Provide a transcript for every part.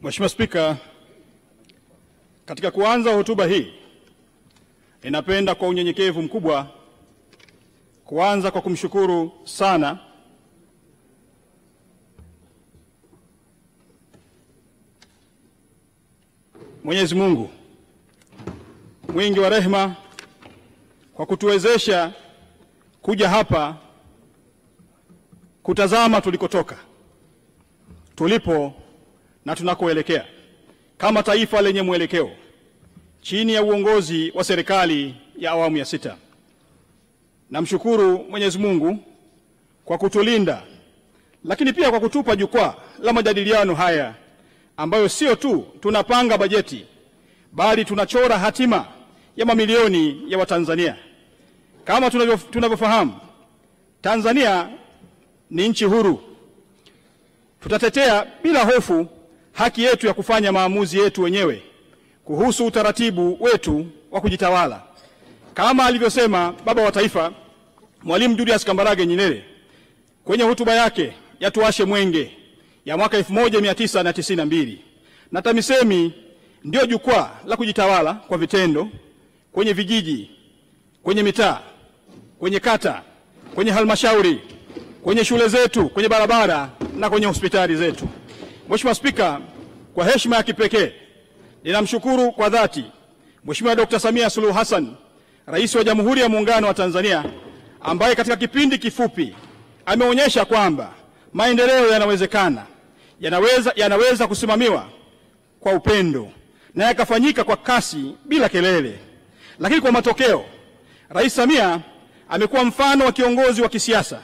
Mheshimiwa Spika, katika kuanza hotuba hii ninapenda kwa unyenyekevu mkubwa kuanza kwa kumshukuru sana Mwenyezi Mungu mwingi wa rehema kwa kutuwezesha kuja hapa kutazama tulikotoka, tulipo na tunakoelekea kama taifa lenye mwelekeo chini ya uongozi wa serikali ya awamu ya 6. Namshukuru Mwenyezi Mungu kwa kutulinda, lakini pia kwa kutupa jukwaa la majadiliano haya ambayo sio tu tunapanga bajeti bali tunachora hatima ya mamilioni ya Watanzania. Kama tunavyofahamu, Tanzania ni nchi huru. Tutatetea bila hofu haki yetu ya kufanya maamuzi yetu wenyewe kuhusu utaratibu wetu wa kujitawala, kama alivyosema baba wa taifa Mwalimu Julius Kambarage Nyerere kwenye hotuba yake ya Tuwashe Mwenge ya mwaka 1992. Na TAMISEMI ndio jukwaa la kujitawala kwa vitendo kwenye vijiji, kwenye mitaa, kwenye kata, kwenye halmashauri, kwenye shule zetu, kwenye barabara na kwenye hospitali zetu. Mheshimiwa Spika, kwa heshima ya kipekee ninamshukuru kwa dhati Mheshimiwa Dr. Samia Suluhu Hassan, Rais wa Jamhuri ya Muungano wa Tanzania, ambaye katika kipindi kifupi ameonyesha kwamba maendeleo yanawezekana, yanaweza kusimamiwa kwa upendo na yakafanyika kwa kasi bila kelele. Lakini kwa matokeo, Rais Samia amekuwa mfano wa kiongozi wa kisiasa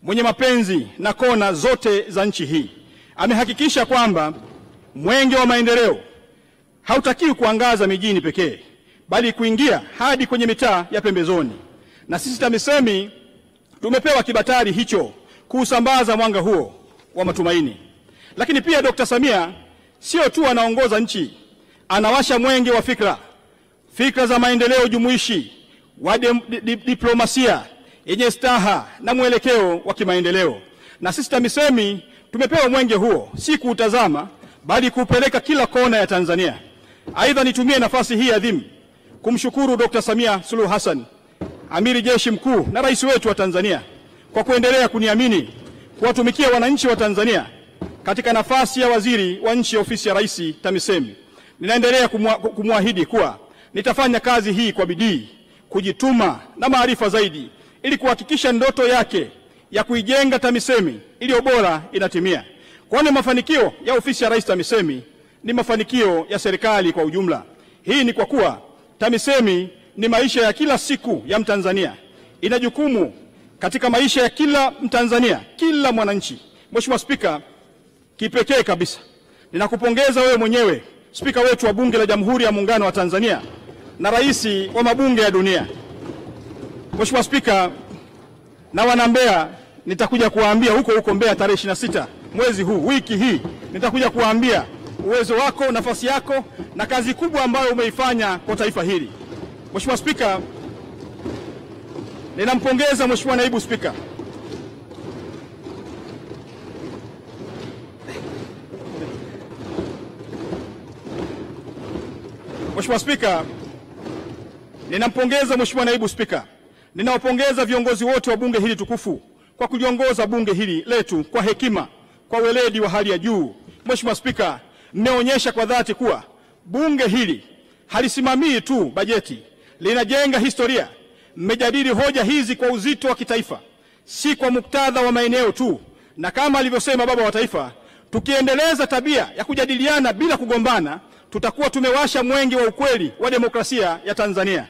mwenye mapenzi na kona zote za nchi hii. Amehakikisha kwamba mwenge wa maendeleo hautakiwi kuangaza mijini pekee, bali kuingia hadi kwenye mitaa ya pembezoni. Na sisi TAMISEMI tumepewa kibatari hicho kuusambaza mwanga huo wa matumaini. Lakini pia Dr. Samia sio tu anaongoza nchi, anawasha mwenge wa fikra za maendeleo jumuishi wa diplomasia yenye staha na mwelekeo wa kimaendeleo. Na sisi TAMISEMI tumepewa mwenge huo si kuutazama bali kuupeleka kila kona ya Tanzania. Aidha, nitumie nafasi hii adhimu kumshukuru Dr. Samia Suluhu Hassan, Amiri Jeshi Mkuu na Rais wetu wa Tanzania, kwa kuendelea kuniamini kuwatumikia wananchi wa Tanzania katika nafasi ya waziri wa nchi ofisi ya Rais TAMISEMI. Ninaendelea kumwahidi kuwa nitafanya kazi hii kwa bidii, kujituma na maarifa zaidi ili kuhakikisha ndoto yake ya kuijenga TAMISEMI iliyo bora inatimia. Kwani mafanikio ya ofisi ya Rais TAMISEMI ni mafanikio ya serikali kwa ujumla. Hii ni kwa kuwa TAMISEMI ni maisha ya kila siku ya Mtanzania. Ina jukumu katika maisha ya kila Mtanzania, kila mwananchi. Mheshimiwa Spika, kipekee kabisa ninakupongeza wewe mwenyewe, Spika wetu wa Bunge la Jamhuri ya Muungano wa Tanzania na rais wa mabunge ya dunia. Mheshimiwa Spika, na wana Mbeya nitakuja kuwaambia huko Mbeya tarehe 26 mwezi huu, wiki hii, nitakuja kuwaambia uwezo wako, nafasi yako na kazi kubwa ambayo umeifanya kwa taifa hili. Mheshimiwa Spika, ninampongeza Mheshimiwa Naibu Spika ninampongeza Mheshimiwa Naibu Spika. Ninawapongeza viongozi wote wa bunge hili tukufu kwa kuliongoza bunge hili letu kwa hekima, kwa weledi wa hali ya juu. Mheshimiwa Spika, mmeonyesha kwa dhati kuwa bunge hili halisimamii tu bajeti, linajenga historia. Mmejadili hoja hizi kwa uzito wa kitaifa, si kwa muktadha wa maeneo tu. Na kama alivyosema baba wa taifa, tukiendeleza tabia ya kujadiliana bila kugombana, tutakuwa tumewasha mwenge wa ukweli wa demokrasia ya Tanzania.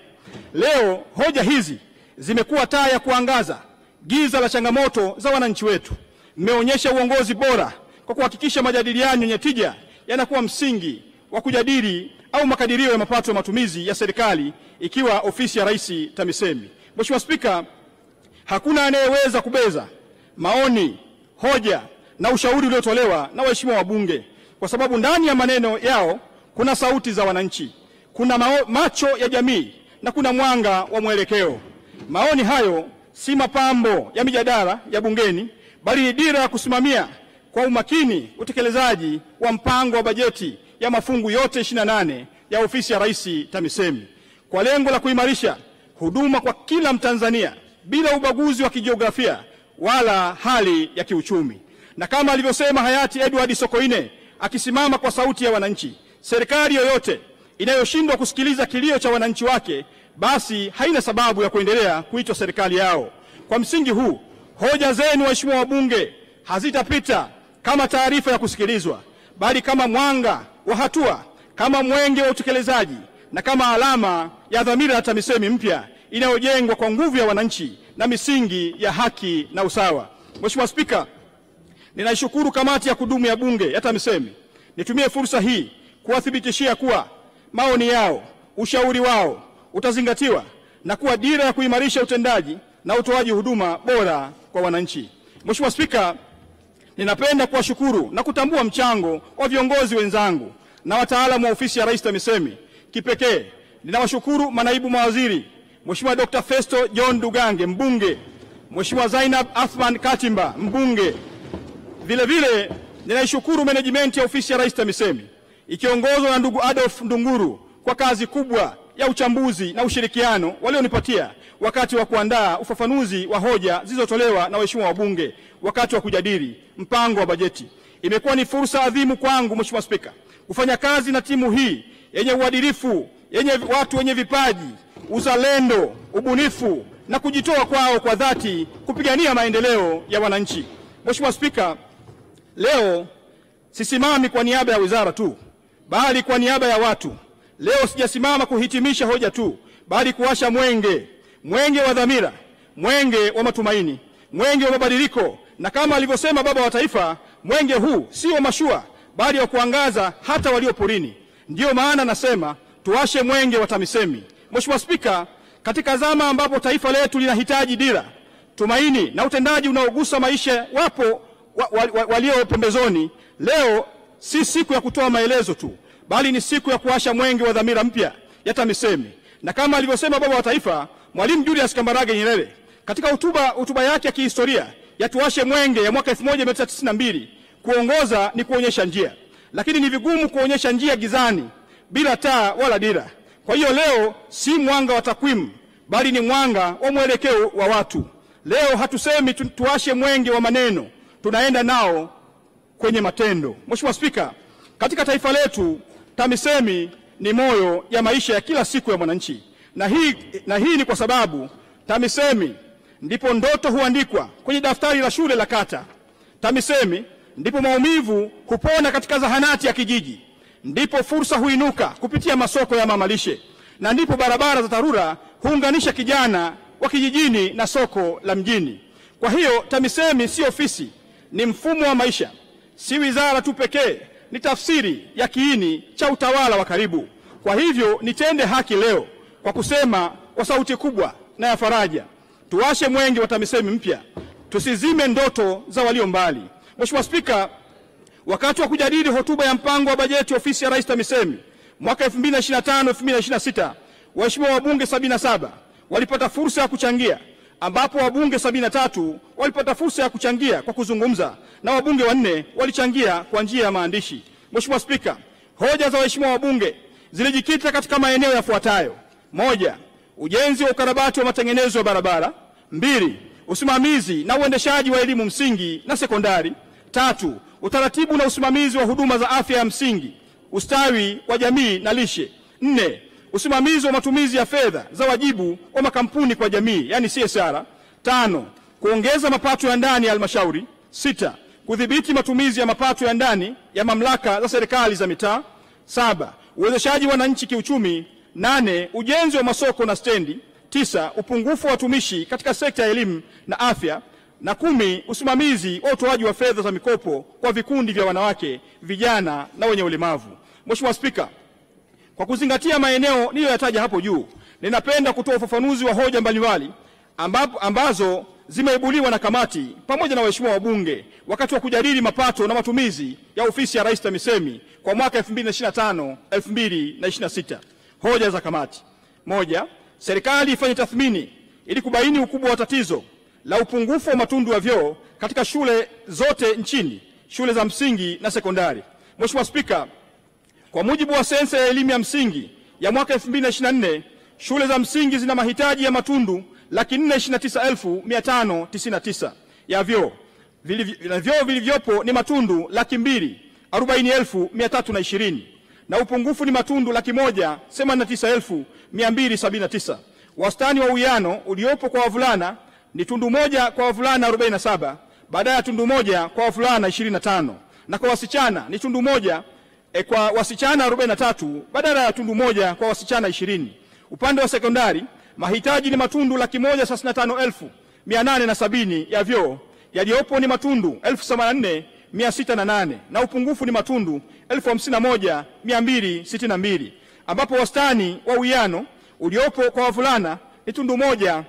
Leo hoja hizi zimekuwa taa ya kuangaza giza la changamoto za wananchi wetu. Mmeonyesha uongozi bora kwa kuhakikisha majadiliano yenye tija yanakuwa msingi wa kujadili au makadirio ya mapato ya matumizi ya serikali, ikiwa ofisi ya Rais TAMISEMI. Mheshimiwa Spika, hakuna anayeweza kubeza maoni, hoja na ushauri uliotolewa na waheshimiwa wabunge, kwa sababu ndani ya maneno yao kuna sauti za wananchi, kuna macho ya jamii na kuna mwanga wa mwelekeo. Maoni hayo si mapambo ya mijadala ya bungeni, bali ni dira ya kusimamia kwa umakini utekelezaji wa mpango wa bajeti ya mafungu yote 28 ya ofisi ya Rais TAMISEMI kwa lengo la kuimarisha huduma kwa kila Mtanzania bila ubaguzi wa kijiografia wala hali ya kiuchumi. Na kama alivyosema hayati Edward Sokoine akisimama kwa sauti ya wananchi, serikali yoyote inayoshindwa kusikiliza kilio cha wananchi wake basi haina sababu ya kuendelea kuitwa serikali yao. Kwa msingi huu, hoja zenu waheshimiwa wabunge hazitapita kama taarifa ya kusikilizwa, bali kama mwanga wa hatua, kama mwenge wa utekelezaji na kama alama ya dhamira ya TAMISEMI mpya inayojengwa kwa nguvu ya wananchi na misingi ya haki na usawa. Mheshimiwa Spika, ninaishukuru kamati ya kudumu ya Bunge ya TAMISEMI. Nitumie fursa hii kuwathibitishia kuwa maoni yao, ushauri wao utazingatiwa na kuwa dira ya kuimarisha utendaji na utoaji huduma bora kwa wananchi. Mheshimiwa Spika, ninapenda kuwashukuru na kutambua mchango wa viongozi wenzangu na wataalamu wa ofisi ya Rais TAMISEMI. Kipekee ninawashukuru manaibu mawaziri, Mheshimiwa Dr. Festo John Dugange, mbunge, Mheshimiwa Zainab Athman Katimba, mbunge. Vile vile ninaishukuru management ya ofisi ya Rais TAMISEMI ikiongozwa na ndugu Adolf Ndunguru kwa kazi kubwa ya uchambuzi na ushirikiano walionipatia wakati wa kuandaa ufafanuzi wa hoja zilizotolewa na waheshimiwa wabunge wakati wa kujadili mpango wa bajeti. Imekuwa ni fursa adhimu kwangu, Mheshimiwa Spika, kufanya kazi na timu hii yenye uadilifu, yenye watu wenye vipaji, uzalendo, ubunifu na kujitoa kwao kwa dhati kupigania maendeleo ya wananchi. Mheshimiwa Spika, leo sisimami kwa niaba ya wizara tu, bali kwa niaba ya watu. Leo sijasimama kuhitimisha hoja tu, bali kuwasha mwenge wa dhamira, mwenge wa matumaini, mwenge wa mabadiliko. Na kama alivyosema baba wa taifa, mwenge huu sio mashua, bali wa kuangaza hata walio porini. Ndiyo maana nasema tuwashe mwenge wa TAMISEMI. Mheshimiwa Spika, katika zama ambapo taifa letu linahitaji dira, tumaini na utendaji unaogusa maisha wapo walio pembezoni, leo si siku ya kutoa maelezo tu, bali ni siku ya kuwasha mwenge wa dhamira mpya ya TAMISEMI. Na kama alivyosema baba wa taifa Mwalimu Julius Kambarage Nyerere katika hotuba yake ya kihistoria ya tuwashe mwenge ya mwaka 1992, kuongoza ni kuonyesha njia, lakini ni vigumu kuonyesha njia gizani bila taa wala dira. Kwa hiyo leo si mwanga wa takwimu, bali ni mwanga wa mwelekeo wa watu. Leo hatusemi tuwashe mwenge wa maneno, tunaenda nao kwenye matendo. Mheshimiwa Spika, katika taifa letu TAMISEMI ni moyo ya maisha ya kila siku ya mwananchi, na hii ni kwa sababu TAMISEMI ndipo ndoto huandikwa kwenye daftari la shule la kata. TAMISEMI ndipo maumivu hupona katika zahanati ya kijiji, ndipo fursa huinuka kupitia masoko ya mamalishe, na ndipo barabara za TARURA huunganisha kijana wa kijijini na soko la mjini. Kwa hiyo TAMISEMI si ofisi, ni mfumo wa maisha, si wizara tu pekee, ni tafsiri ya kiini cha utawala wa karibu. Kwa hivyo nitende haki leo kwa kusema kwa sauti kubwa na ya faraja, tuwashe mwenge wa TAMISEMI mpya, tusizime ndoto za walio mbali. Mheshimiwa Spika, wakati wa kujadili hotuba ya mpango wa bajeti ofisi ya Rais TAMISEMI mwaka 2025-2026, waheshimiwa wabunge 77 walipata fursa ya kuchangia, ambapo wabunge 73 walipata fursa ya kuchangia kwa kuzungumza na wabunge 4 walichangia kwa njia ya maandishi. Mheshimiwa Spika, hoja za waheshimiwa wabunge zilijikita katika maeneo yafuatayo: 1. Ujenzi wa ukarabati wa matengenezo ya barabara. 2. Usimamizi na uendeshaji wa elimu msingi na sekondari. 3. Utaratibu na usimamizi wa huduma za afya ya msingi, ustawi wa jamii na lishe. 4. Usimamizi wa matumizi ya fedha za wajibu wa makampuni kwa jamii, yani CSR. 5. Kuongeza mapato ya ndani ya halmashauri. 6. Kudhibiti matumizi ya mapato ya ndani ya mamlaka za serikali za mitaa. 7. Uwezeshaji wananchi kiuchumi. 8. Ujenzi wa masoko na stendi. 9. Upungufu wa watumishi katika sekta ya elimu na afya. Na 10. Usimamizi wa utoaji wa fedha za mikopo kwa vikundi vya wanawake, vijana na wenye ulemavu. Mheshimiwa Spika, kwa kuzingatia maeneo niliyoyataja hapo juu, ninapenda kutoa ufafanuzi wa hoja mbalimbali ambazo zimeibuliwa na kamati pamoja na waheshimiwa wabunge wakati wa kujadili mapato na matumizi ya ofisi ya Rais TAMISEMI kwa mwaka 2025-2026. Hoja za kamati: 1. Serikali ifanye tathmini ili kubaini ukubwa wa tatizo la upungufu wa matundu ya vyoo katika shule zote nchini shule za msingi na sekondari. Mheshimiwa Spika, kwa mujibu wa sensa ya elimu ya msingi ya mwaka 2024, shule za msingi zina mahitaji ya matundu 429,599 ya vyoo. Vyoo vilivyopo ni matundu 240,320 na upungufu ni matundu 189,279. Wastani wa uwiano uliopo kwa wavulana ni tundu moja kwa wavulana 47 badala ya tundu moja kwa wavulana 25, na kwa wasichana ni tundu moja kwa wasichana 43 badala ya tundu moja kwa wasichana 20. Upande wa sekondari mahitaji ni matundu 135,870 ya vyoo, yaliyopo ni matundu 84,608 na upungufu ni matundu 51,262, ambapo wastani wa uwiano uliopo kwa wavulana ni tundu moja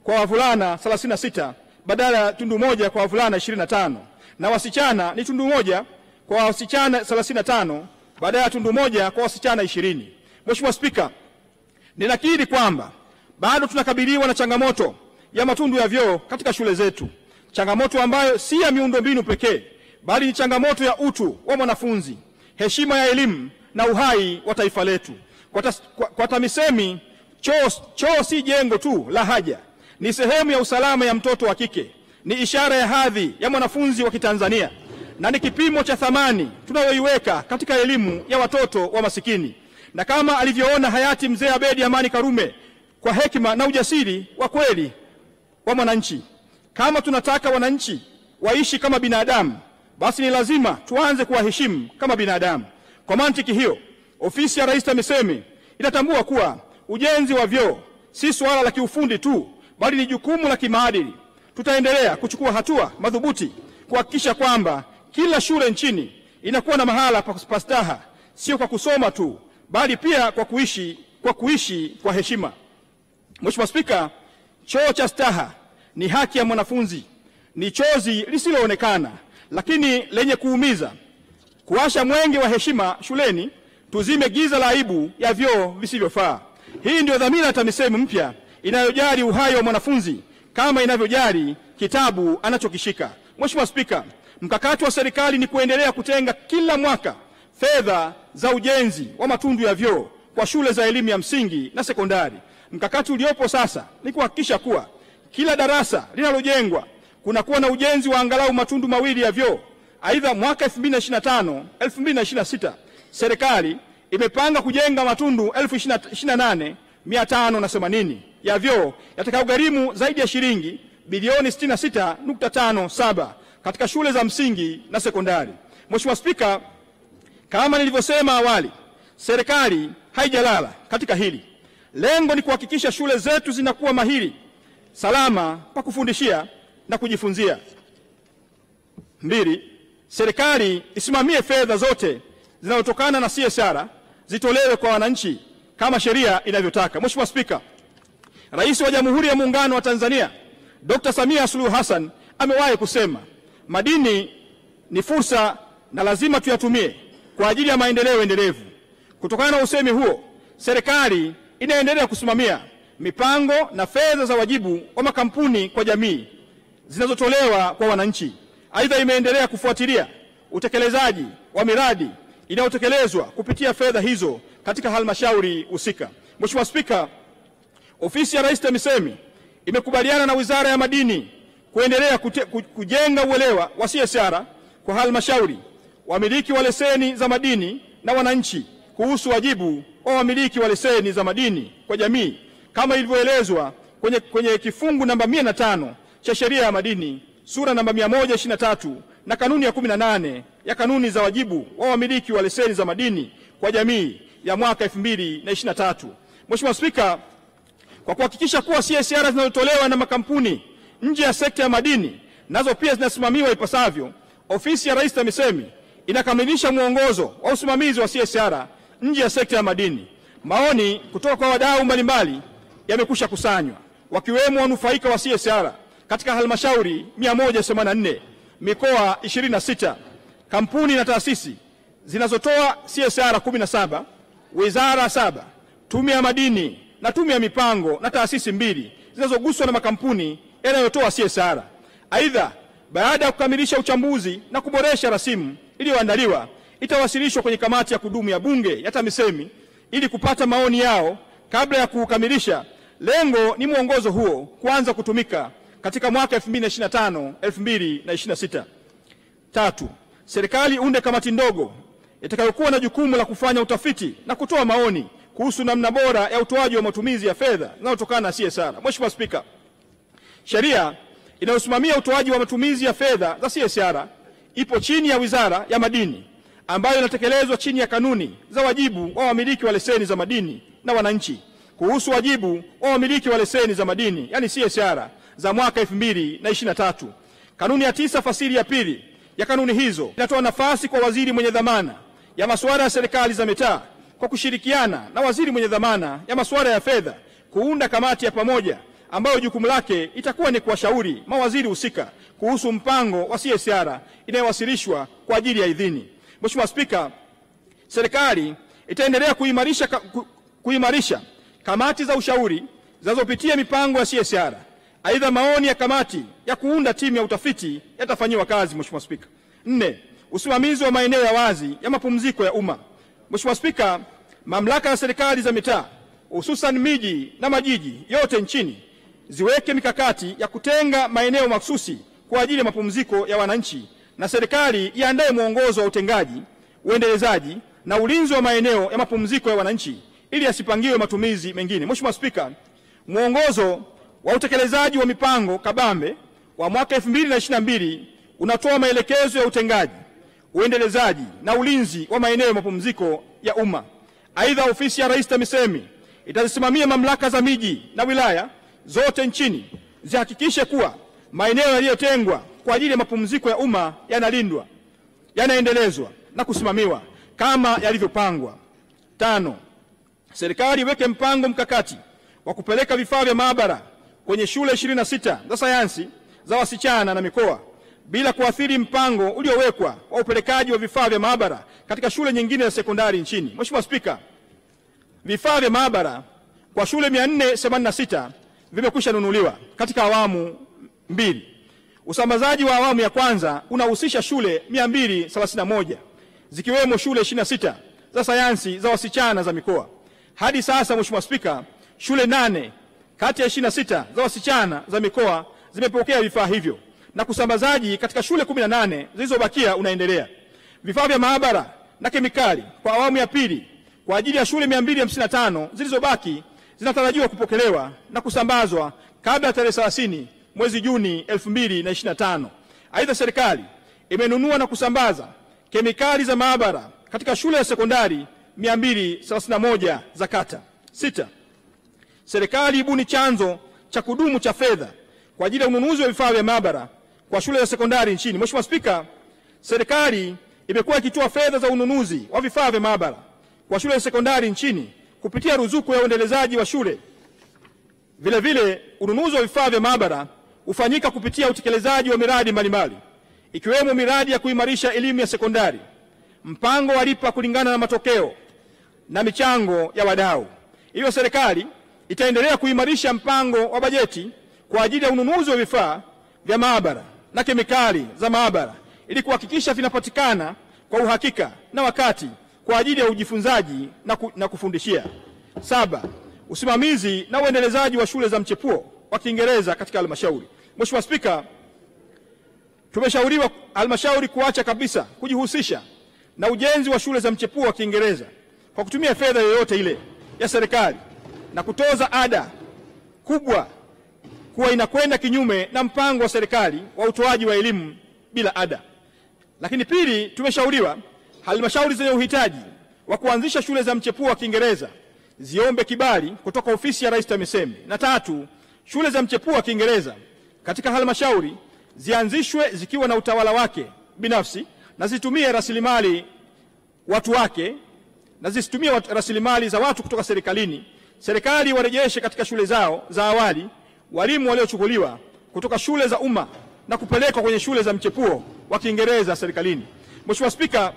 kwa wavulana 36 badala ya tundu moja kwa wavulana 25, na wasichana ni tundu moja kwa wasichana 35 badala ya tundu moja kwa wasichana 20. Mheshimiwa Spika, ninakiri kwamba bado tunakabiliwa na changamoto ya matundu ya vyoo katika shule zetu, changamoto ambayo si ya miundombinu pekee bali ni changamoto ya utu wa mwanafunzi, heshima ya elimu na uhai wa taifa letu. Kwa TAMISEMI, choo si jengo tu la haja, ni sehemu ya usalama ya mtoto wa kike, ni ishara ya hadhi ya mwanafunzi wa Kitanzania, na ni kipimo cha thamani tunayoiweka katika elimu ya watoto wa masikini. Na kama alivyoona hayati Mzee Abedi Amani Karume kwa hekima na ujasiri wa kweli wa mwananchi, kama tunataka wananchi waishi kama binadamu, basi ni lazima tuanze kuwaheshimu kama binadamu. Kwa mantiki hiyo, ofisi ya Rais TAMISEMI inatambua kuwa ujenzi wa vyoo si swala la kiufundi tu, bali ni jukumu la kimaadili. Tutaendelea kuchukua hatua madhubuti kuhakikisha kwamba kila shule nchini inakuwa na mahala pa staha, sio kwa kusoma tu, bali pia kwa kuishi kwa heshima. Mheshimiwa Spika, choo cha staha ni haki ya mwanafunzi, ni chozi lisiloonekana lakini lenye kuumiza. Kuwasha mwenge wa heshima shuleni, tuzime giza la aibu ya vyoo visivyofaa. Hii ndio dhamira ya TAMISEMI mpya inayojali uhai wa mwanafunzi kama inavyojali kitabu anachokishika. Mheshimiwa Spika, mkakati wa serikali ni kuendelea kutenga kila mwaka fedha za ujenzi wa matundu ya vyoo kwa shule za elimu ya msingi na sekondari. Mkakati uliopo sasa ni kuhakikisha kuwa kila darasa linalojengwa kunakuwa na ujenzi wa angalau matundu mawili ya vyoo. Aidha, mwaka 2025-2026 serikali imepanga kujenga matundu 28,580 ya vyoo yatakayogharimu zaidi ya shilingi bilioni 66.57 katika shule za msingi na sekondari. Mheshimiwa Spika, kama nilivyosema awali, serikali haijalala katika hili. Lengo ni kuhakikisha shule zetu zinakuwa mahiri salama pa kufundishia na kujifunzia. 2, serikali isimamie fedha zote zinazotokana na CSR zitolewe kwa wananchi kama sheria inavyotaka. Mheshimiwa Spika, Rais wa Jamhuri ya Muungano wa Tanzania Dr. Samia Suluhu Hassan amewahi kusema madini ni fursa na lazima tuyatumie kwa ajili ya maendeleo endelevu. Kutokana na usemi huo, serikali inaendelea kusimamia mipango na fedha za wajibu wa makampuni kwa jamii zinazotolewa kwa wananchi. Aidha, imeendelea kufuatilia utekelezaji wa miradi inayotekelezwa kupitia fedha hizo katika halmashauri husika. Mheshimiwa Spika, ofisi ya Rais TAMISEMI imekubaliana na Wizara ya Madini kuendelea kujenga uelewa wa CSR kwa halmashauri, wamiliki wa leseni za madini na wananchi kuhusu wajibu wa wamiliki wa leseni za madini kwa jamii kama ilivyoelezwa kwenye kifungu namba 105 cha Sheria ya Madini sura namba 123 na kanuni ya 18 ya kanuni za wajibu wa wamiliki wa leseni za madini kwa jamii ya mwaka 2023. Mheshimiwa Spika, kwa kuhakikisha kuwa CSR zinazotolewa na makampuni nje ya sekta ya madini nazo pia zinasimamiwa ipasavyo, ofisi ya Rais TAMISEMI inakamilisha mwongozo wa usimamizi wa CSR nje ya sekta ya madini. Maoni kutoka kwa wadau mbalimbali yamekusha kusanywa, wakiwemo wanufaika wa CSR katika halmashauri 184, mikoa 26, kampuni na taasisi zinazotoa CSR 17, wizara 7, tume ya madini na tume ya mipango na taasisi 2 zinazoguswa na makampuni yanayotoa CSR. Aidha, Baada ya kukamilisha uchambuzi na kuboresha rasimu iliyoandaliwa, itawasilishwa kwenye kamati ya kudumu ya Bunge ya TAMISEMI ili kupata maoni yao kabla ya kukamilisha. Lengo ni mwongozo huo kuanza kutumika katika mwaka 2025-2026. Tatu, serikali unde kamati ndogo itakayokuwa na jukumu la kufanya utafiti na kutoa maoni kuhusu namna bora ya utoaji wa matumizi ya fedha zinazotokana na CSR. Mheshimiwa Spika, sheria inayosimamia utoaji wa matumizi ya fedha za CSR ipo chini ya Wizara ya Madini, ambayo inatekelezwa chini ya kanuni za wajibu wa wamiliki wa leseni za madini na wananchi kuhusu wajibu wa wamiliki wa leseni za madini, yani CSR, za mwaka 2023. Kanuni ya 9 fasili ya pili ya kanuni hizo inatoa nafasi kwa waziri mwenye dhamana ya masuala ya serikali za mitaa kwa kushirikiana na waziri mwenye dhamana ya masuala ya fedha kuunda kamati ya pamoja ambayo jukumu lake itakuwa ni kuwashauri mawaziri husika kuhusu mpango wa CSR inayowasilishwa kwa ajili ya idhini. Mheshimiwa Spika, serikali itaendelea kuimarisha kamati za ushauri zinazopitia mipango ya CSR. Aidha, maoni ya kamati ya kuunda timu ya utafiti yatafanyiwa kazi. Mheshimiwa Spika. 4. Usimamizi wa maeneo ya wazi ya mapumziko ya umma. Mheshimiwa Spika, mamlaka ya serikali za mitaa hususan miji na majiji yote nchini ziweke mikakati ya kutenga maeneo mahsusi kwa ajili ya mapumziko ya wananchi, na serikali iandae mwongozo wa utengaji, uendelezaji na ulinzi wa maeneo ya mapumziko ya wananchi ili yasipangiwe matumizi mengine. Mheshimiwa Spika, mwongozo wa utekelezaji wa mipango kabambe wa mwaka 2022 unatoa maelekezo ya utengaji, uendelezaji na ulinzi wa maeneo ya mapumziko ya umma. Aidha, ofisi ya Rais TAMISEMI itazisimamia mamlaka za miji na wilaya zote nchini zihakikishe kuwa maeneo yaliyotengwa kwa ajili ya mapumziko ya umma yanalindwa, yanaendelezwa na kusimamiwa kama yalivyopangwa. 5. Serikali iweke mpango mkakati wa kupeleka vifaa vya maabara kwenye shule 26 za sayansi za wasichana na mikoa bila kuathiri mpango uliowekwa wa upelekaji wa vifaa vya maabara katika shule nyingine za sekondari nchini. Mheshimiwa Spika, vifaa vya maabara kwa shule 486 vimekwisha nunuliwa katika awamu 2. Usambazaji wa awamu ya kwanza unahusisha shule 231 zikiwemo shule 26 za sayansi za wasichana za mikoa. Hadi sasa, Mheshimiwa Spika, shule 8 kati ya 26 za wasichana za mikoa zimepokea vifaa hivyo na kusambazaji katika shule 18 zilizobakia unaendelea. Vifaa vya maabara na kemikali kwa awamu ya pili kwa ajili ya shule 255 zilizobaki zinatarajiwa kupokelewa na kusambazwa kabla ya tarehe 30 mwezi Juni 2025. Aidha, serikali imenunua na kusambaza kemikali za maabara katika shule ya sekondari 231 za kata. 6. Serikali ibuni chanzo cha kudumu cha fedha kwa ajili ya ununuzi wa vifaa vya maabara kwa shule za sekondari nchini. Mheshimiwa Spika, serikali imekuwa ikitoa fedha za ununuzi wa vifaa vya maabara kwa shule za sekondari nchini kupitia ruzuku ya uendelezaji wa shule. Vile vile, ununuzi wa vifaa vya maabara hufanyika kupitia utekelezaji wa miradi mbalimbali ikiwemo miradi ya kuimarisha elimu ya sekondari, mpango wa lipa kulingana na matokeo na michango ya wadau. Hivyo serikali itaendelea kuimarisha mpango wa bajeti kwa ajili ya ununuzi wa vifaa vya maabara na kemikali za maabara ili kuhakikisha vinapatikana kwa uhakika na wakati kwa ajili ya ujifunzaji na kufundishia. 7. Usimamizi na uendelezaji wa shule za mchepuo wa Kiingereza katika halmashauri. Mheshimiwa Spika, tumeshauriwa halmashauri kuacha kabisa kujihusisha na ujenzi wa shule za mchepuo wa Kiingereza kwa kutumia fedha yoyote ile ya serikali na kutoza ada kubwa kuwa inakwenda kinyume na mpango wa serikali wa utoaji wa elimu bila ada. Lakini pili, tumeshauriwa halmashauri zenye uhitaji wa kuanzisha shule za mchepuo wa Kiingereza ziombe kibali kutoka ofisi ya Rais TAMISEMI. Na 3, shule za mchepuo wa Kiingereza katika halmashauri zianzishwe zikiwa na utawala wake binafsi na zitumie rasilimali watu wake na zisitumie rasilimali za watu kutoka serikalini. Serikali warejeshe katika shule zao za awali walimu waliochukuliwa kutoka shule za umma na kupelekwa kwenye shule za mchepuo wa Kiingereza serikalini. Mheshimiwa Spika,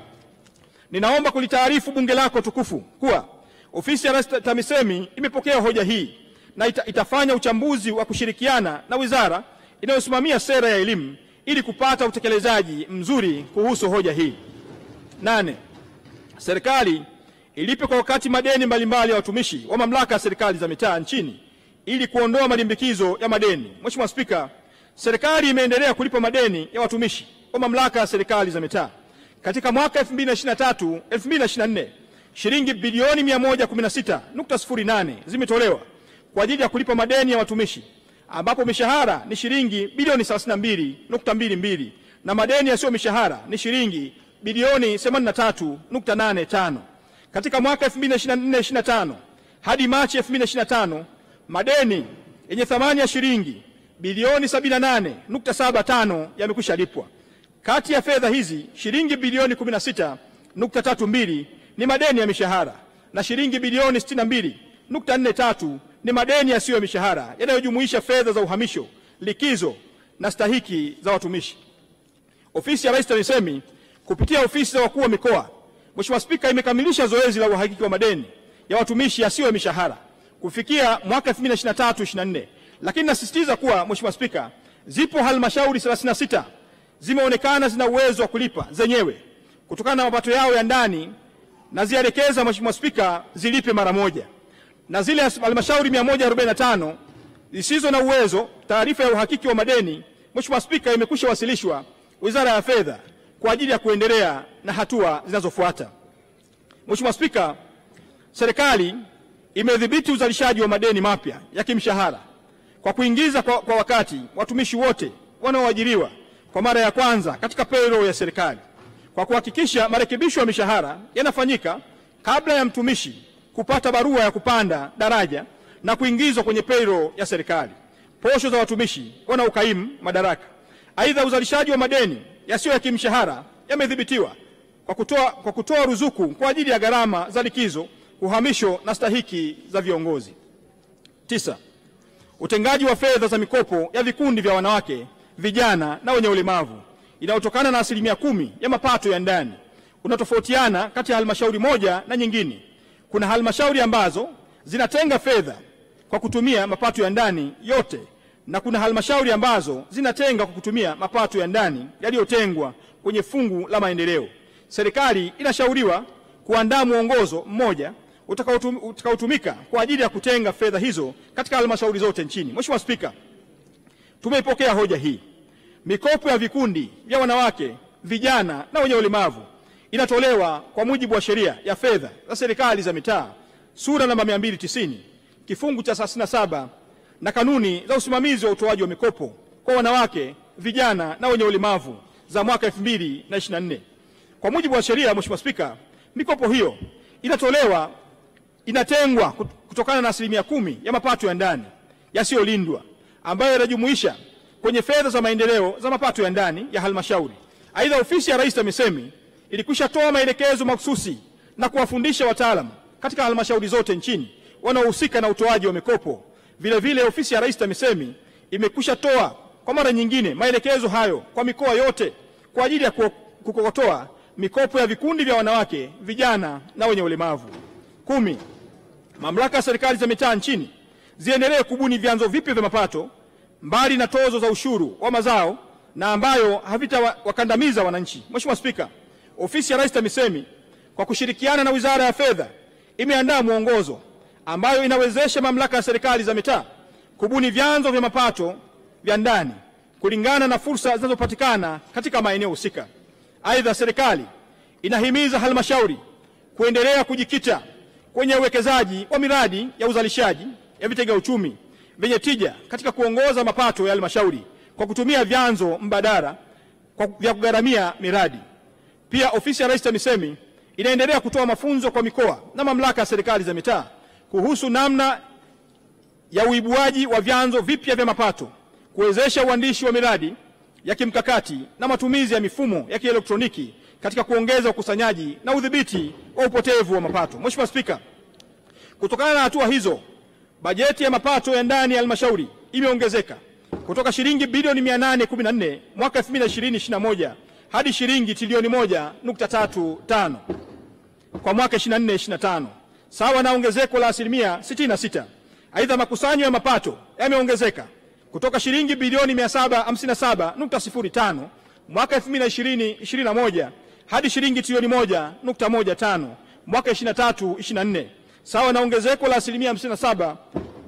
ninaomba kulitaarifu bunge lako tukufu kuwa ofisi ya Rais TAMISEMI imepokea hoja hii na itafanya uchambuzi wa kushirikiana na wizara inayosimamia sera ya elimu ili kupata utekelezaji mzuri kuhusu hoja hii. 8. Serikali ilipe kwa wakati madeni mbalimbali ya watumishi wa mamlaka ya serikali za mitaa nchini ili kuondoa malimbikizo ya madeni. Mheshimiwa Spika, serikali imeendelea kulipa madeni ya watumishi wa mamlaka ya serikali za mitaa. Katika mwaka 2023-2024 shilingi bilioni 116.08 zimetolewa kwa ajili ya kulipa madeni ya watumishi, ambapo mishahara ni shilingi bilioni 32.22 na madeni yasiyo mishahara ni shilingi bilioni 83.85. Katika mwaka 2024-2025 hadi Machi 2025 madeni yenye thamani ya shilingi bilioni 78.75 yamekwisha lipwa. Kati ya fedha hizi shilingi bilioni 16.32 ni madeni ya mishahara na shilingi bilioni 62.43 ni madeni yasiyo ya mishahara yanayojumuisha fedha za uhamisho, likizo na stahiki za watumishi. Ofisi ya Rais TAMISEMI kupitia ofisi za wakuu wa mikoa, Mheshimiwa Spika, imekamilisha zoezi la uhakiki wa madeni ya watumishi yasiyo ya mishahara kufikia mwaka 2023-2024. Lakini nasisitiza kuwa, Mheshimiwa Spika, zipo halmashauri 36 zimeonekana zina uwezo wa kulipa zenyewe kutokana na mapato yao ya ndani, na zielekeza Mheshimiwa Spika zilipe mara moja. Na zile halmashauri 145 zisizo na uwezo, taarifa ya uhakiki wa madeni Mheshimiwa Spika imekwisha wasilishwa Wizara ya Fedha kwa ajili ya kuendelea na hatua zinazofuata. Mheshimiwa Spika, serikali imedhibiti uzalishaji wa madeni mapya ya kimshahara kwa kuingiza kwa wakati watumishi wote wanaoajiriwa kwa mara ya kwanza katika payroll ya serikali, kwa kuhakikisha marekebisho ya mishahara yanafanyika kabla ya mtumishi kupata barua ya kupanda daraja na kuingizwa kwenye payroll ya serikali, posho za watumishi wanaokaimu madaraka. Aidha, uzalishaji wa madeni yasiyo ya kimshahara yamedhibitiwa kwa kutoa ruzuku kwa ajili ya gharama za likizo, uhamisho na stahiki za viongozi. 9. Utengaji wa fedha za mikopo ya vikundi vya wanawake, vijana na wenye ulemavu inayotokana na 10% ya mapato ya ndani unatofautiana kati ya halmashauri moja na nyingine. Kuna halmashauri ambazo zinatenga fedha kwa kutumia mapato ya ndani yote, na kuna halmashauri ambazo zinatenga kwa kutumia mapato ya ndani yaliyotengwa kwenye fungu la maendeleo. Serikali inashauriwa kuandaa mwongozo mmoja utakaotumika kwa ajili ya kutenga fedha hizo katika halmashauri zote nchini. Mheshimiwa Spika, tumeipokea hoja hii. Mikopo ya vikundi vya wanawake, vijana na wenye ulemavu inatolewa kwa mujibu wa sheria ya fedha za serikali za mitaa sura namba 290 kifungu cha 37 na kanuni za usimamizi wa utoaji wa mikopo kwa wanawake, vijana na wenye ulemavu za mwaka 2024. Kwa mujibu wa sheria, Mheshimiwa Spika, mikopo hiyo inatengwa kutokana na 10% ya mapato ya ndani yasiyolindwa ambayo yanajumuisha kwenye fedha za maendeleo za mapato ya ndani ya halmashauri. Aidha, ofisi ya Rais TAMISEMI ilikwisha toa maelekezo mahususi na kuwafundisha wataalamu katika halmashauri zote nchini wanaohusika na utoaji wa mikopo. Vile vile ofisi ya Rais TAMISEMI imekwisha toa kwa mara nyingine maelekezo hayo kwa mikoa yote kwa ajili ya kukokotoa mikopo ya vikundi vya wanawake, vijana na wenye ulemavu. 10. Mamlaka ya serikali za mitaa nchini ziendelee kubuni vyanzo vipya vya mapato mbali na tozo za ushuru wa mazao na ambayo havitawakandamiza wananchi. Mheshimiwa Spika, ofisi ya Rais TAMISEMI kwa kushirikiana na Wizara ya Fedha imeandaa mwongozo ambayo inawezesha mamlaka ya serikali za mitaa kubuni vyanzo vya mapato vya ndani kulingana na fursa zinazopatikana katika maeneo husika. Aidha, serikali inahimiza halmashauri kuendelea kujikita kwenye uwekezaji wa miradi ya uzalishaji ya vitega uchumi vyenye tija katika kuongoza mapato ya halmashauri kwa kutumia vyanzo mbadala vya kugharamia miradi. Pia ofisi ya Rais TAMISEMI inaendelea kutoa mafunzo kwa mikoa na mamlaka ya serikali za mitaa kuhusu namna ya uibuaji wa vyanzo vipya vya mapato, kuwezesha uandishi wa miradi ya kimkakati na matumizi ya mifumo ya kielektroniki katika kuongeza ukusanyaji na udhibiti wa upotevu wa mapato. Mheshimiwa Spika, kutokana na hatua hizo, bajeti ya mapato ya ndani ya halmashauri imeongezeka kutoka shilingi bilioni 814 mwaka 2020-2021 hadi shilingi trilioni 1.35 kwa mwaka 2024-2025, sawa na ongezeko la 66%. Aidha, makusanyo ya mapato yameongezeka kutoka shilingi bilioni 757.05 mwaka 2020-2021 hadi shilingi trilioni 1.15 mwaka 23-24, sawa na ongezeko la asilimia 57,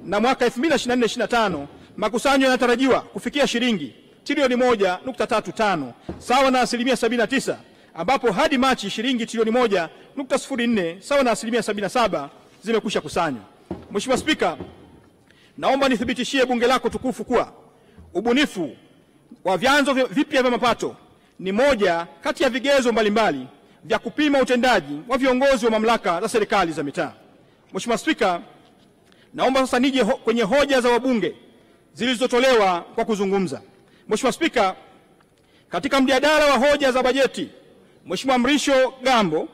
na mwaka 2024-2025 makusanyo yanatarajiwa kufikia shilingi trilioni 1.35 sawa na asilimia 79, ambapo hadi Machi shilingi trilioni 1.04 sawa na asilimia 77 zimekwisha kusanywa. Mheshimiwa Spika, naomba nithibitishie bunge lako tukufu kuwa ubunifu wa vyanzo vipya vya mapato ni moja kati ya vigezo mbalimbali vya kupima utendaji wa viongozi wa mamlaka za serikali za mitaa. Mheshimiwa Spika, naomba sasa nije kwenye hoja za wabunge zilizotolewa kwa kuzungumza. Mheshimiwa Spika, katika mjadala wa hoja za bajeti, Mheshimiwa Mrisho Gambo,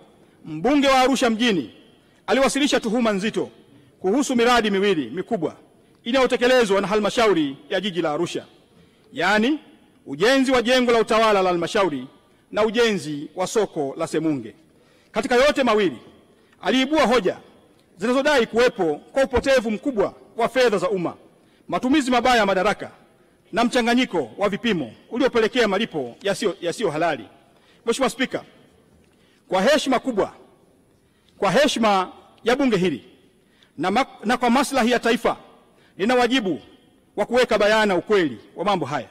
mbunge wa Arusha mjini, aliwasilisha tuhuma nzito kuhusu miradi miwili mikubwa inayotekelezwa na halmashauri ya jiji la Arusha, yaani ujenzi wa jengo la utawala la halmashauri na ujenzi wa soko la Semunge. Katika yote mawili, aliibua hoja zinazodai kuwepo kwa upotevu mkubwa wa fedha za umma, matumizi mabaya ya madaraka na mchanganyiko wa vipimo uliopelekea malipo yasiyo halali. Mheshimiwa Spika, kwa heshima kubwa, kwa heshima ya bunge hili na kwa maslahi ya taifa, nina wajibu wa kuweka bayana ukweli wa mambo haya.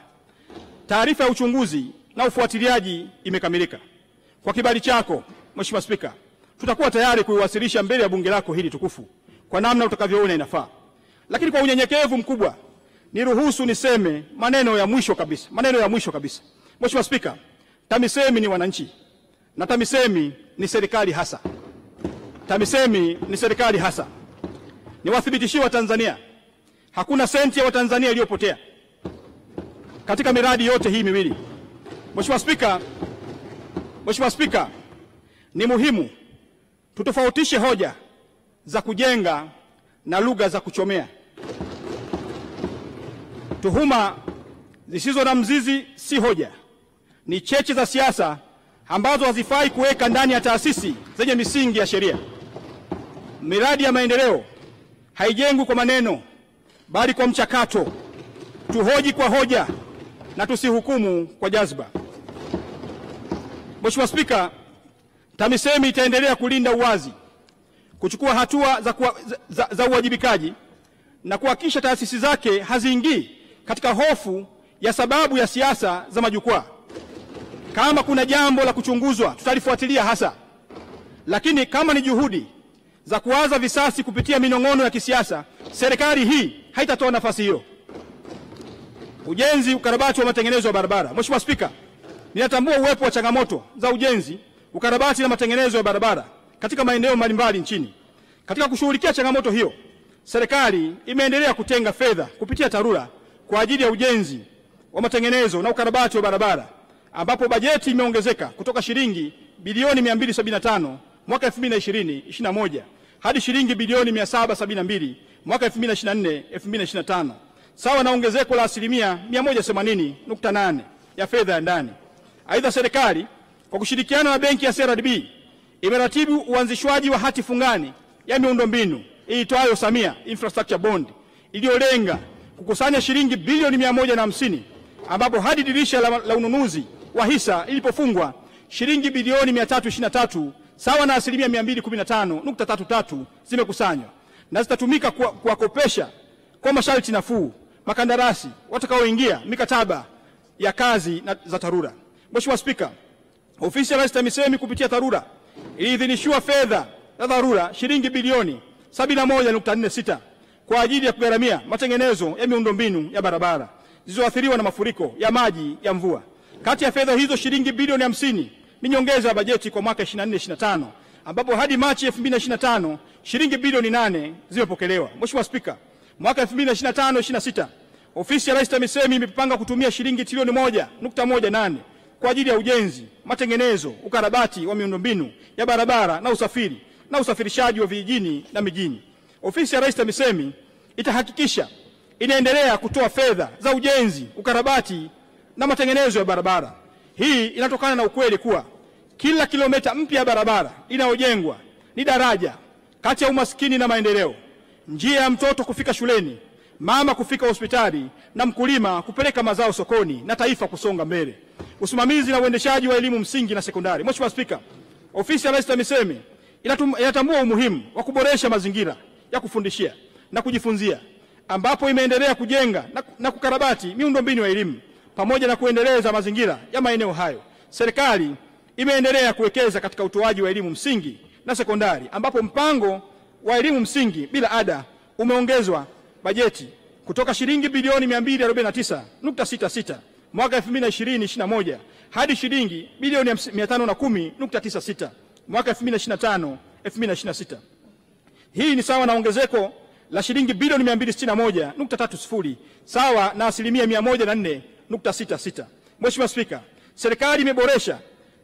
Taarifa ya uchunguzi na ufuatiliaji imekamilika. Kwa kibali chako, Mheshimiwa Spika, tutakuwa tayari kuiwasilisha mbele ya bunge lako hili tukufu kwa namna utakavyoona inafaa. Lakini kwa unyenyekevu mkubwa, niruhusu niseme maneno ya mwisho kabisa. Mheshimiwa Spika, TAMISEMI ni wananchi na TAMISEMI ni serikali hasa. TAMISEMI ni serikali hasa. Niwathibitishie Watanzania, hakuna senti ya Watanzania iliyopotea katika miradi yote hii miwili. Mheshimiwa Spika, ni muhimu tutofautishe hoja za kujenga na lugha za kuchomea. Tuhuma zisizo na mzizi si hoja, ni cheche za siasa ambazo hazifai kuweka ndani ya taasisi zenye misingi ya sheria. Miradi ya maendeleo haijengwi kwa maneno, bali kwa mchakato. Tuhoji kwa hoja na tusihukumu kwa jazba. Mheshimiwa Spika, TAMISEMI itaendelea kulinda uwazi, kuchukua hatua za uwajibikaji na kuhakikisha taasisi zake haziingii katika hofu ya sababu ya siasa za majukwaa. Kama kuna jambo la kuchunguzwa, tutalifuatilia hasa, lakini kama ni juhudi za kuwaza visasi kupitia minong'ono ya kisiasa, serikali hii haitatoa nafasi hiyo. Ujenzi, ukarabati wa matengenezo ya barabara. Mheshimiwa Spika, ninatambua uwepo wa changamoto za ujenzi, ukarabati na matengenezo ya barabara katika maeneo mbalimbali nchini. Katika kushughulikia changamoto hiyo, serikali imeendelea kutenga fedha kupitia TARURA kwa ajili ya ujenzi wa matengenezo na ukarabati wa barabara, ambapo bajeti imeongezeka kutoka shilingi bilioni 275 mwaka 2020-2021 hadi shilingi bilioni 772 mwaka 2024-2025, sawa na ongezeko la asilimia 180.8 ya fedha ya ndani. Aidha, serikali kwa kushirikiana na benki ya CRDB imeratibu uanzishwaji wa hati fungani ya miundombinu iitwayo Samia Infrastructure Bond iliyolenga kukusanya shilingi bilioni 150, ambapo hadi dirisha la ununuzi wa hisa ilipofungwa shilingi bilioni 323 sawa na asilimia 215.33 zimekusanywa na zitatumika kuwakopesha kwa masharti nafuu makandarasi watakaoingia mikataba ya kazi za TARURA. Mheshimiwa Spika, ofisi ya Rais TAMISEMI kupitia TARURA iliidhinishiwa fedha za dharura shilingi bilioni 71.46 kwa ajili ya kugharamia matengenezo ya miundombinu ya barabara zilizoathiriwa na mafuriko ya maji ya mvua. Kati ya fedha hizo shilingi bilioni 50 ni nyongeza ya bajeti kwa mwaka 24-25, ambapo hadi Machi 2025 shilingi bilioni 8 zimepokelewa. Mheshimiwa Spika, mwaka 2025-26 ofisi ya Rais TAMISEMI imepanga kutumia shilingi trilioni 1.18 kwa ajili ya ujenzi, matengenezo, ukarabati wa miundombinu ya barabara na usafirishaji wa vijijini na mijini. Ofisi ya Rais TAMISEMI itahakikisha inaendelea kutoa fedha za ujenzi, ukarabati na matengenezo ya barabara. Hii inatokana na ukweli kuwa kila kilomita mpya ya barabara inayojengwa ni daraja kati ya umaskini na maendeleo, njia ya mtoto kufika shuleni, mama kufika hospitali na mkulima kupeleka mazao sokoni na taifa kusonga mbele. Usimamizi na uendeshaji wa elimu msingi na sekondari. Mheshimiwa Spika, Ofisi ya Rais TAMISEMI inatambua umuhimu wa kuboresha mazingira ya kufundishia na kujifunzia, ambapo imeendelea kujenga na kukarabati miundombinu ya elimu pamoja na kuendeleza mazingira ya maeneo hayo. Serikali imeendelea kuwekeza katika utoaji wa elimu msingi na sekondari, ambapo mpango wa elimu msingi bila ada umeongezwa bajeti kutoka shilingi bilioni 249.66 mwaka 2020-2021 hadi shilingi bilioni 510.96 mwaka 2025-2026. Hii ni sawa na ongezeko la shilingi bilioni 261.30 sawa na asilimia 104.66. Mheshimiwa Spika, serikali imeboresha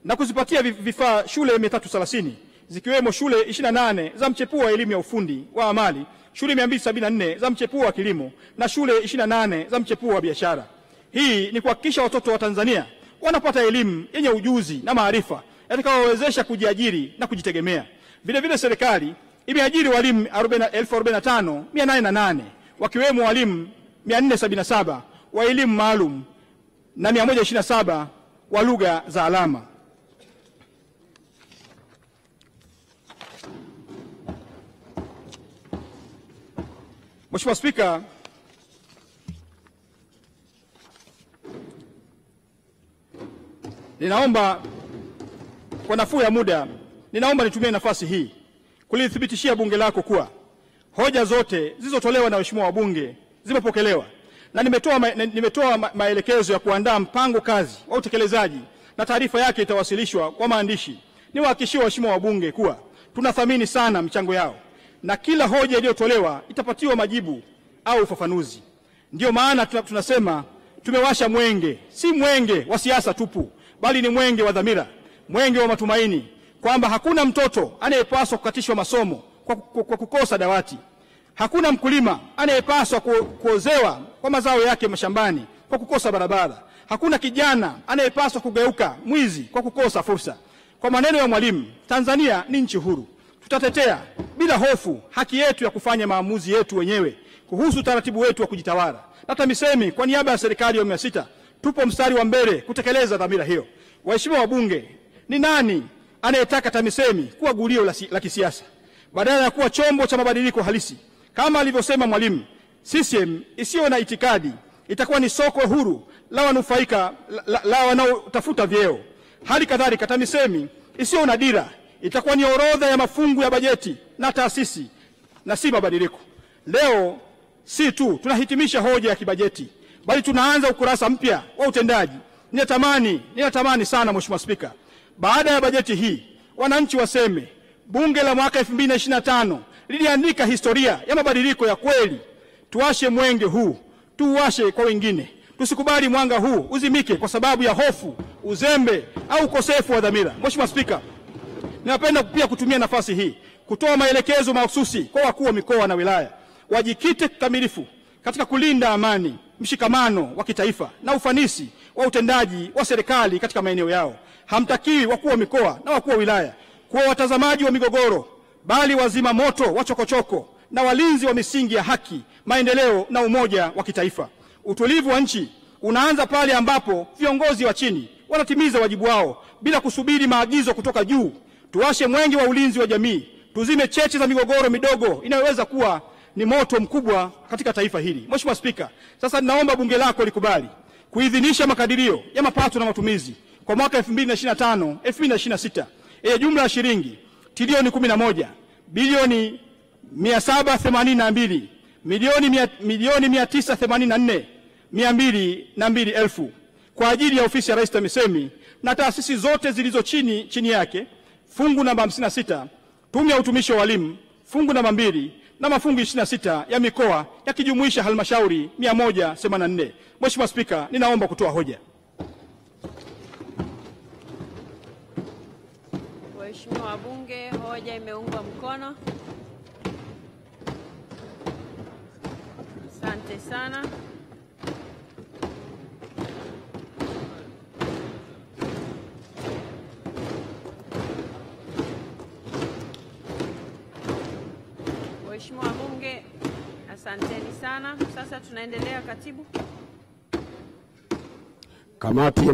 na kuzipatia vifaa shule 330 zikiwemo shule 28 za mchepuo wa elimu ya ufundi wa amali, shule 274 za mchepuo wa kilimo na shule 28 za mchepuo wa biashara. Hii ni kuhakikisha watoto wa Tanzania wanapata elimu yenye ujuzi na maarifa yatakayowawezesha kujiajiri na kujitegemea. Vile vile serikali imeajiri walimu 45,808 wakiwemo walimu 477 wa elimu maalum na 127 wa lugha za alama. Mheshimiwa Spika, ninaomba kwa nafuu ya muda, nitumie nafasi hii kulithibitishia bunge lako kuwa hoja zote zilizotolewa na waheshimiwa wabunge zimepokelewa na nimetoa maelekezo ya kuandaa mpango kazi wa utekelezaji na taarifa yake itawasilishwa kwa maandishi. Niwahakikishie waheshimiwa wabunge kuwa tunathamini sana michango yao na kila hoja iliyotolewa itapatiwa majibu au ufafanuzi. Ndio maana tunasema tumewasha mwenge, si mwenge wa siasa tupu, bali ni mwenge wa dhamira, mwenge wa matumaini, kwamba hakuna mtoto anayepaswa kukatishwa masomo kwa kukosa dawati. Hakuna mkulima anayepaswa kuozewa kwa mazao yake mashambani kwa kukosa barabara. Hakuna kijana anayepaswa kugeuka mwizi kwa kukosa fursa. Kwa maneno ya Mwalimu, Tanzania ni nchi huru. Tutatetea bila hofu haki yetu ya kufanya maamuzi yetu wenyewe kuhusu utaratibu wetu wa kujitawala. Na TAMISEMI kwa niaba ya serikali ya awamu ya 6 tupo mstari wa mbele kutekeleza dhamira hiyo. Waheshimiwa wabunge, ni nani anayetaka TAMISEMI kuwa gulio la kisiasa badala ya kuwa chombo cha mabadiliko halisi? Kama alivyosema Mwalimu, CCM isiyo na itikadi itakuwa ni soko huru la wanufaika la wanaotafuta vyeo. Hali kadhalika TAMISEMI isiyo na dira itakuwa ni orodha ya mafungu ya bajeti na taasisi na si mabadiliko. Leo si tu tunahitimisha hoja ya kibajeti, bali tunaanza ukurasa mpya wa utendaji. Ninatamani sana Mheshimiwa Spika, baada ya bajeti hii wananchi waseme bunge la mwaka 2025 liliandika historia ya mabadiliko ya kweli. Tuwashe mwenge huu, tuwashe kwa wengine. Tusikubali mwanga huu uzimike kwa sababu ya hofu, uzembe au ukosefu wa dhamira. Mheshimiwa Spika, ninapenda pia kutumia nafasi hii kutoa maelekezo mahususi kwa wakuu wa mikoa na wilaya wajikite kikamilifu katika kulinda amani, mshikamano wa kitaifa na ufanisi wa utendaji wa serikali katika maeneo yao. Hamtakiwi wakuu wa mikoa na wakuu wa wilaya kuwa watazamaji wa migogoro, bali wazima moto wa chokochoko na walinzi wa misingi ya haki, maendeleo na umoja wa kitaifa. Utulivu wa nchi unaanza pale ambapo viongozi wa chini wanatimiza wajibu wao bila kusubiri maagizo kutoka juu. Tuwashe mwenge wa ulinzi wa jamii, tuzime cheche za migogoro midogo inayoweza kuwa ni moto mkubwa katika taifa hili. Mheshimiwa Spika, sasa ninaomba bunge lako likubali kuidhinisha makadirio ya mapato na matumizi kwa mwaka 2025-2026 yenye jumla ya shilingi trilioni 11 bilioni 782 milioni 984,202 elfu kwa ajili ya ofisi ya Rais TAMISEMI na taasisi zote zilizo chini yake, fungu namba 56 tume ya utumishi wa walimu, fungu namba 2 na mafungu 26 ya mikoa yakijumuisha halmashauri 184. Mheshimiwa Spika, ninaomba kutoa hoja. Waheshimiwa wabunge, hoja imeungwa mkono. Asante sana. Waheshimiwa wabunge, Asanteni sana. Sasa tunaendelea, katibu. Kamati ya